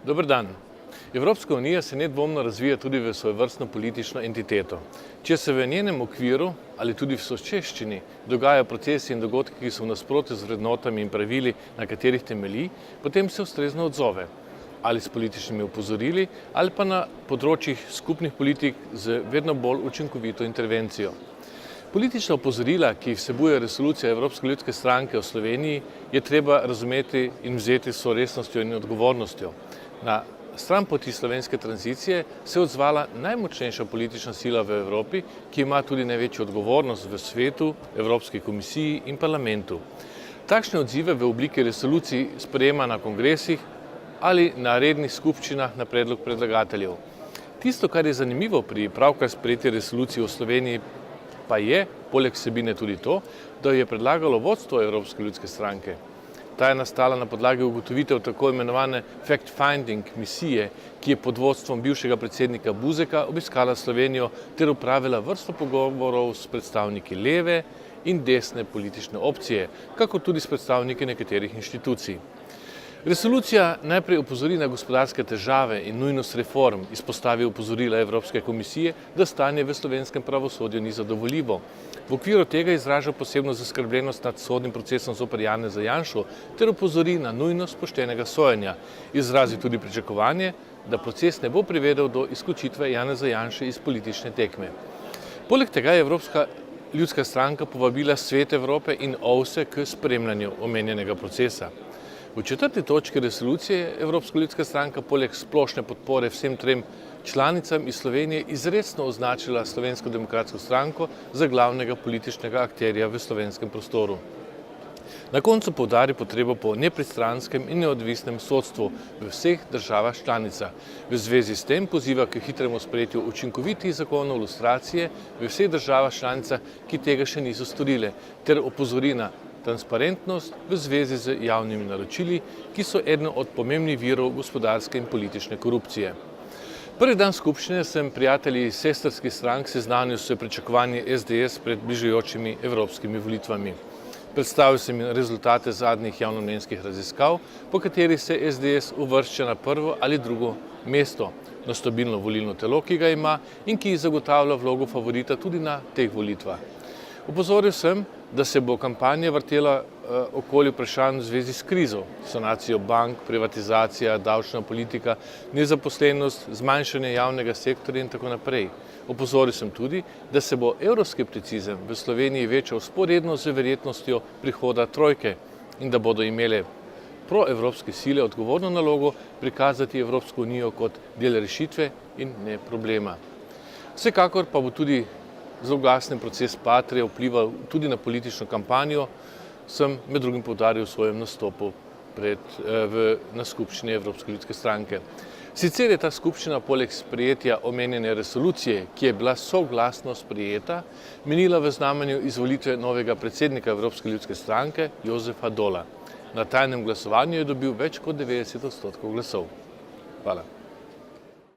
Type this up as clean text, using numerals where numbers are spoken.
Dober dan. Evropska unija se nedvomno razvija tudi v svojevrstno politično entiteto. Če se v njenem okviru ali tudi v sočeščini dogajajo procesi in dogodki, ki so v nasprotju z vrednotami in pravili, na katerih temelji, potem se ustrezno odzove. Ali s političnimi opozorili, ali pa na področjih skupnih politik z vedno bolj učinkovito intervencijo. Politična opozorila, ki jih vsebuje resolucija Evropske ljudske stranke o Sloveniji, je treba razumeti in vzeti s vso resnostjo in odgovornostjo. Na stranpoti slovenske tranzicije se je odzvala najmočnejša politična sila v Evropi, ki ima tudi največjo odgovornost v svetu, Evropski komisiji in parlamentu. Takšne odzive v obliki resolucij sprejema na kongresih ali na rednih skupščinah na predlog predlagateljev. Tisto, kar je zanimivo pri pravkar sprejeti resoluciji o Sloveniji, pa je, poleg vsebine tudi to, da jo je predlagalo vodstvo Evropske ljudske stranke. Ta je nastala na podlagi ugotovitev tako imenovane fact-finding misije, ki je pod vodstvom bivšega predsednika Buzeka obiskala Slovenijo ter opravila vrsto pogovorov s predstavniki leve in desne politične opcije, kakor tudi s predstavniki nekaterih inštitucij. Resolucija najprej opozori na gospodarske težave in nujnost reform, izpostavi opozorila Evropske komisije, da stanje v slovenskem pravosodju ni zadovoljivo. V okviru tega izraža posebno zaskrbljenost nad sodnim procesom zoper Janeza Janšo ter opozori na nujnost poštenega sojenja. Izrazi tudi pričakovanje, da proces ne bo privedel do izključitve Janeza Janše iz politične tekme. Poleg tega je Evropska ljudska stranka povabila Svet Evrope in OVSE k spremljanju omenjenega procesa. V 4. točki resolucije je Evropska ljudska stranka poleg splošne podpore vsem trem članicam iz Slovenije izrecno označila Slovensko demokratsko stranko za glavnega političnega akterja v slovenskem prostoru. Na koncu poudari potrebo po nepristranskem in neodvisnem sodstvu v vseh državah članicah. V zvezi s tem poziva k hitremu sprejetju učinkovitih zakonov lustracije v vseh državah članicah, ki tega še niso storile, ter opozori na transparentnost v zvezi z javnimi naročili, ki so eden od pomembnih virov gospodarske in politične korupcije. Prvi dan skupščine sem prijatelji iz sestrskih strank seznanil s pričakovanji SDS pred bližajočimi evropskimi volitvami. Predstavil sem jim rezultate zadnjih javnomnenjskih raziskav, po katerih se SDS uvršča na prvo ali drugo mesto, na stabilno volilno telo, ki ga ima in ki zagotavlja vlogo favorita tudi na teh volitvah. Opozoril sem, da se bo kampanja vrtela okoli vprašanj v zvezi s krizo, sanacijo bank, privatizacija, davčna politika, nezaposlenost, zmanjšanje javnega sektorja in tako naprej. Opozoril sem tudi, da se bo evroskepticizem v Sloveniji večal vzporedno z verjetnostjo prihoda trojke in da bodo imele proevropske sile odgovorno nalogo prikazati Evropsko unijo kot del rešitve in ne problema. Vsekakor pa bo tudi zloglasen proces Patrie vplival tudi na politično kampanjo, sem med drugim poudaril v svojem nastopu na skupščini Evropske ljudske stranke. Sicer je ta skupščina poleg sprejetja omenjene resolucije, ki je bila soglasno sprejeta, menila v znamenju izvolitve novega predsednika Evropske ljudske stranke, Jožefa Dola. Na tajnem glasovanju je dobil več kot 90% glasov. Hvala.